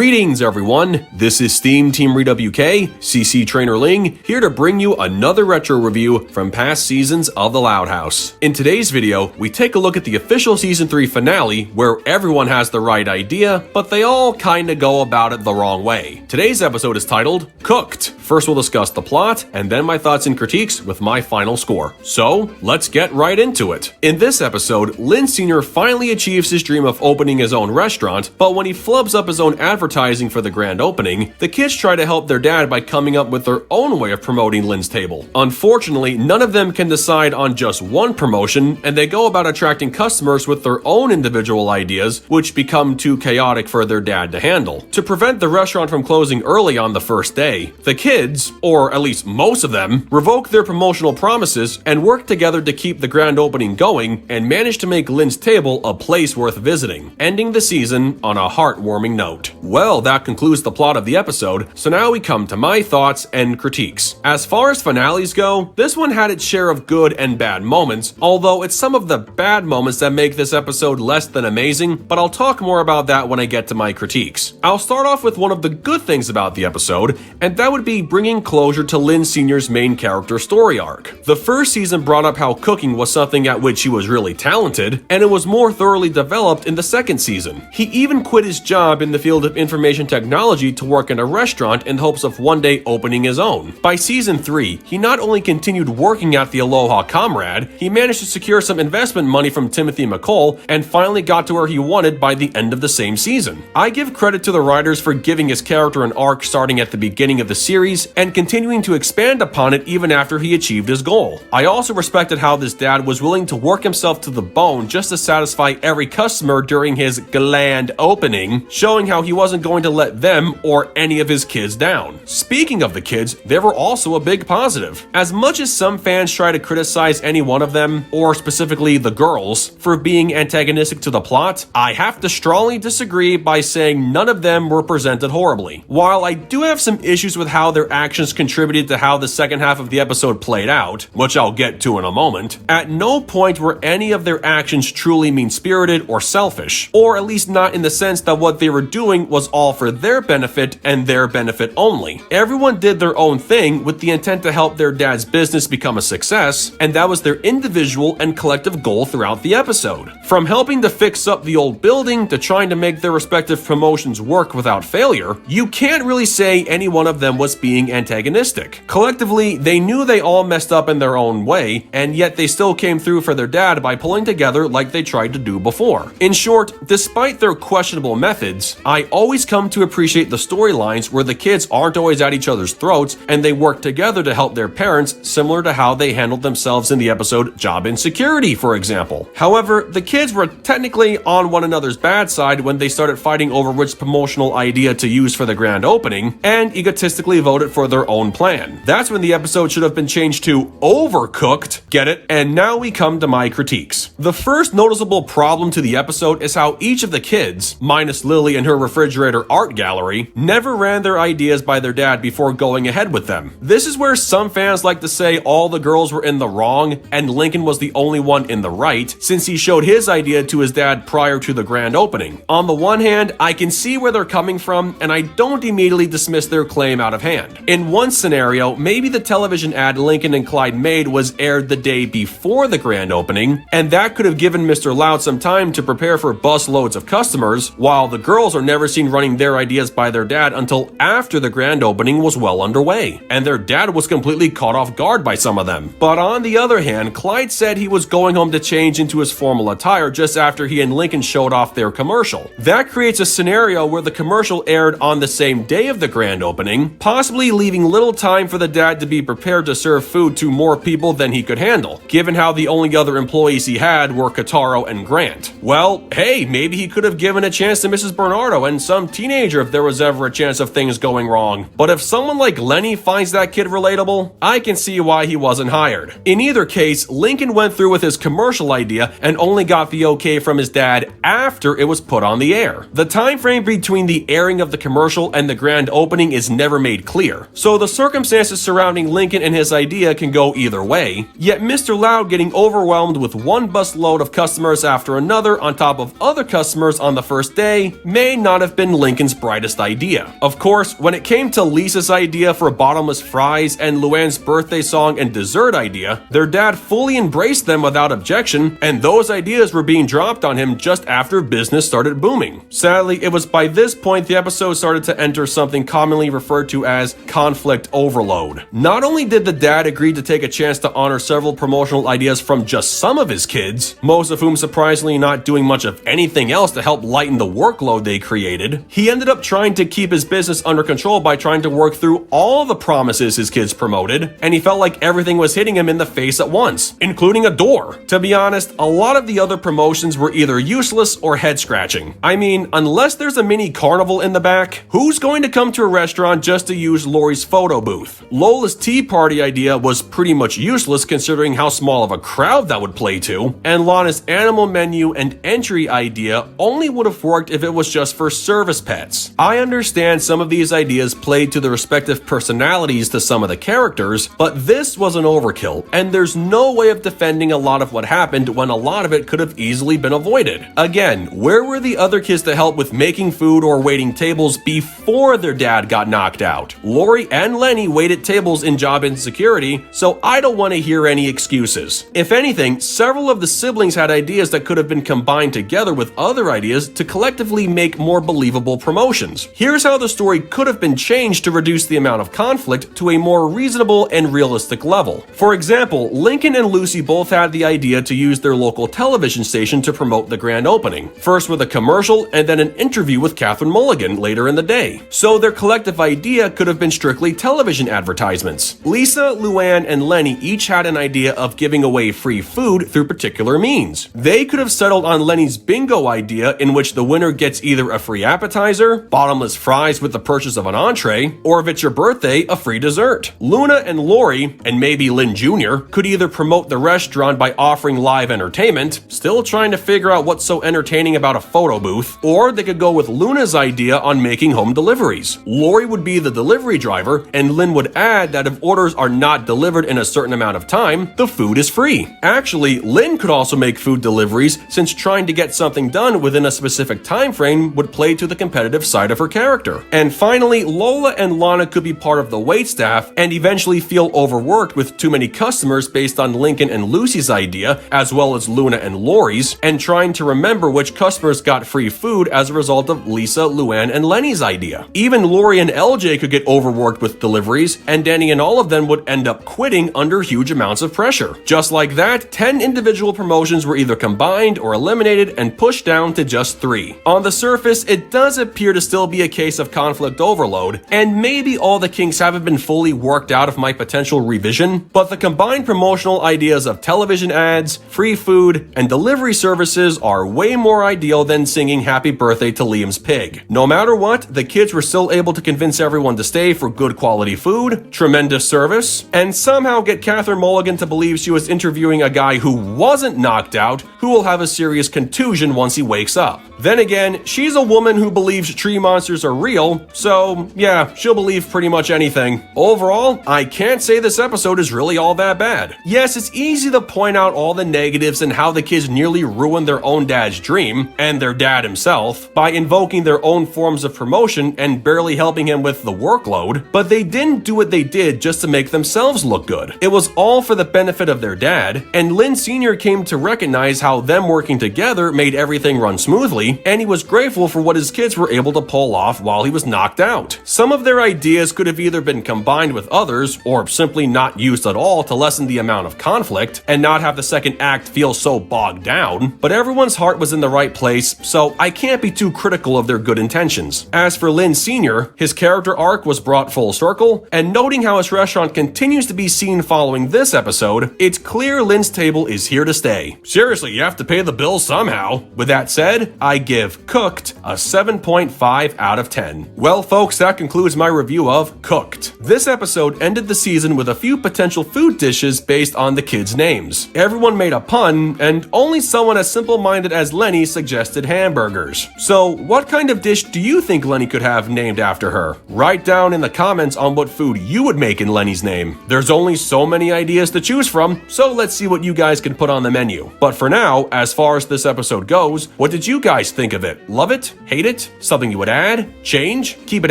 Greetings everyone, this is SteamTeamRedubUK, CC Trainor-Ling, here to bring you another retro review from past seasons of The Loud House. In today's video, we take a look at the official Season 3 finale, where everyone has the right idea, but they all kinda go about it the wrong way. Today's episode is titled, Cooked. First we'll discuss the plot, and then my thoughts and critiques with my final score. So, let's get right into it. In this episode, Lynn Sr. finally achieves his dream of opening his own restaurant, but when he flubs up his own advertising for the grand opening, the kids try to help their dad by coming up with their own way of promoting Lynn's table. Unfortunately, none of them can decide on just one promotion, and they go about attracting customers with their own individual ideas, which become too chaotic for their dad to handle. To prevent the restaurant from closing early on the first day, the kids, or at least most of them, revoke their promotional promises and work together to keep the grand opening going and manage to make Lynn's table a place worth visiting, ending the season on a heartwarming note. Well, that concludes the plot of the episode, so now we come to my thoughts and critiques. As far as finales go, this one had its share of good and bad moments, although it's some of the bad moments that make this episode less than amazing, but I'll talk more about that when I get to my critiques. I'll start off with one of the good things about the episode, and that would be bringing closure to Lynn Sr.'s main character story arc. The first season brought up how cooking was something at which he was really talented, and it was more thoroughly developed in the second season. He even quit his job in the field of information technology to work in a restaurant in hopes of one day opening his own. By season 3, he not only continued working at the Aloha Comrade, he managed to secure some investment money from Timothy McCall and finally got to where he wanted by the end of the same season. I give credit to the writers for giving his character an arc starting at the beginning of the series and continuing to expand upon it even after he achieved his goal. I also respected how this dad was willing to work himself to the bone just to satisfy every customer during his grand opening, showing how he wasn't going to let them or any of his kids down. Speaking of the kids, they were also a big positive. As much as some fans try to criticize any one of them, or specifically the girls, for being antagonistic to the plot, I have to strongly disagree by saying none of them were presented horribly. While I do have some issues with how their actions contributed to how the second half of the episode played out, which I'll get to in a moment, at no point were any of their actions truly mean-spirited or selfish, or at least not in the sense that what they were doing was all for their benefit and their benefit only. Everyone did their own thing with the intent to help their dad's business become a success, and that was their individual and collective goal throughout the episode. From helping to fix up the old building to trying to make their respective promotions work without failure, you can't really say any one of them was being antagonistic. Collectively, they knew they all messed up in their own way, and yet they still came through for their dad by pulling together like they tried to do before. In short, despite their questionable methods, I always come to appreciate the storylines where the kids aren't always at each other's throats and they work together to help their parents, similar to how they handled themselves in the episode Job Insecurity, for example. However, the kids were technically on one another's bad side when they started fighting over which promotional idea to use for the grand opening and egotistically voted for their own plan. That's when the episode should have been changed to Overcooked, get it? And now we come to my critiques. The first noticeable problem to the episode is how each of the kids, minus Lily and her refrigerator art gallery, never ran their ideas by their dad before going ahead with them. This is where some fans like to say all the girls were in the wrong and Lincoln was the only one in the right, since he showed his idea to his dad prior to the grand opening. On the one hand, I can see where they're coming from, and I don't immediately dismiss their claim out of hand. In one scenario, maybe the television ad Lincoln and Clyde made was aired the day before the grand opening, and that could have given Mr. Loud some time to prepare for busloads of customers, while the girls are never seen running their ideas by their dad until after the grand opening was well underway, and their dad was completely caught off guard by some of them. But on the other hand, Clyde said he was going home to change into his formal attire just after he and Lincoln showed off their commercial. That creates a scenario where the commercial aired on the same day of the grand opening, possibly leaving little time for the dad to be prepared to serve food to more people than he could handle, given how the only other employees he had were Kotaro and Grant. Well, hey, maybe he could have given a chance to Mrs. Bernardo and some teenager if there was ever a chance of things going wrong. But if someone like Lenny finds that kid relatable, I can see why he wasn't hired. In either case, Lincoln went through with his commercial idea and only got the okay from his dad after it was put on the air. The time frame between the airing of the commercial and the grand opening is never made clear, so the circumstances surrounding Lincoln and his idea can go either way, yet Mr. Loud getting overwhelmed with one busload of customers after another on top of other customers on the first day may not have been Lincoln's brightest idea. Of course, when it came to Lisa's idea for bottomless fries and Luann's birthday song and dessert idea, their dad fully embraced them without objection, and those ideas were being dropped on him just after business started booming. Sadly, it was by this point the episode started to enter something commonly referred to as conflict overload. Not only did the dad agree to take a chance to honor several promotional ideas from just some of his kids, most of whom surprisingly not doing much of anything else to help lighten the workload they created, he ended up trying to keep his business under control by trying to work through all the promises his kids promoted, and he felt like everything was hitting him in the face at once, including a door. To be honest, a lot of the other promotions were either useless or head-scratching. I mean, unless there's a mini carnival in the back, who's going to come to a restaurant just to use Lori's photo booth? Lola's tea party idea was pretty much useless considering how small of a crowd that would play to, and Lana's animal menu and entry idea only would have worked if it was just for service pets. I understand some of these ideas played to the respective personalities to some of the characters, but this was an overkill, and there's no way of defending a lot of what happened when a lot of it could have easily been avoided. Again, where were the other kids to help with making food or waiting tables before their dad got knocked out? Lori and Lenny waited tables in job insecurity, so I don't want to hear any excuses. If anything, several of the siblings had ideas that could have been combined together with other ideas to collectively make more believable promotions. Here's how the story could have been changed to reduce the amount of conflict to a more reasonable and realistic level. For example, Lincoln and Lucy both had the idea to use their local television station to promote the grand opening, first with a commercial and then an interview with Catherine Mulligan later in the day. So their collective idea could have been strictly television advertisements. Lisa, Luann, and Lenny each had an idea of giving away free food through particular means. They could have settled on Lenny's bingo idea, in which the winner gets either a free appetizer, bottomless fries with the purchase of an entree, or if it's your birthday, a free dessert. Luna and Lori, and maybe Lynn Jr., could either promote the restaurant by offering live entertainment, still trying to figure out what's so entertaining about a photo booth, or they could go with Luna's idea on making home deliveries. Lori would be the delivery driver, and Lynn would add that if orders are not delivered in a certain amount of time, the food is free. Actually, Lynn could also make food deliveries, since trying to get something done within a specific time frame would play to the competitive side of her character. And finally, Lola and Lana could be part of the waitstaff and eventually feel overworked with too many customers based on Lincoln and Lucy's idea, as well as Luna and Lori's, and trying to remember which customers got free food as a result of Lisa, Luann, and Lenny's idea. Even Lori and LJ could get overworked with deliveries, and Danny and all of them would end up quitting under huge amounts of pressure. Just like that, 10 individual promotions were either combined or eliminated and pushed down to just 3. On the surface, it does appear to still be a case of conflict overload, and maybe all the kinks haven't been fully worked out of my potential revision, but the combined promotional ideas of television ads, free food, and delivery services are way more ideal than singing happy birthday to Liam's pig. No matter what, the kids were still able to convince everyone to stay for good quality food, tremendous service, and somehow get Catherine Mulligan to believe she was interviewing a guy who wasn't knocked out, who will have a serious contusion once he wakes up. Then again, she's a woman who believes tree monsters are real, so yeah, she'll believe pretty much anything. Overall, I can't say this episode is really all that bad. Yes, it's easy to point out all the negatives and how the kids nearly ruined their own dad's dream, and their dad himself, by invoking their own forms of promotion and barely helping him with the workload, but they didn't do what they did just to make themselves look good. It was all for the benefit of their dad, and Lynn Sr. came to recognize how them working together made everything run smoothly, and he was grateful for what his kids were able to pull off while he was knocked out. Some of their ideas could have either been combined with others, or simply not used at all to lessen the amount of conflict, and not have the second act feel so bogged down, but everyone's heart was in the right place, so I can't be too critical of their good intentions. As for Lynn Sr., his character arc was brought full circle, and noting how his restaurant continues to be seen following this episode, it's clear Lynn's table is here to stay. Seriously, you have to pay the bills somehow. With that said, I give Cooked a 7.5 out of 10. Well folks, that concludes my review of Cooked. This episode ended the season with a few potential food dishes based on the kids' names. Everyone made a pun, and only someone as simple-minded as Lenny suggested hamburgers. So what kind of dish do you think Lenny could have named after her? Write down in the comments on what food you would make in Lenny's name. There's only so many ideas to choose from, so let's see what you guys can put on the menu. But for now, as far as this episode goes, what did you guys think of it? Love it? Hate it? it? Something you would add? Change? Keep it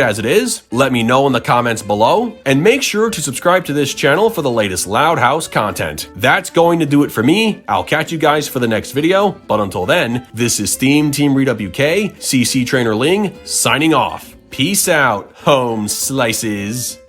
as it is? Let me know in the comments below. And make sure to subscribe to this channel for the latest Loud House content. That's going to do it for me. I'll catch you guys for the next video. But until then, this is SteamTeamRedubUK, CC Trainor-Ling, signing off. Peace out, home slices.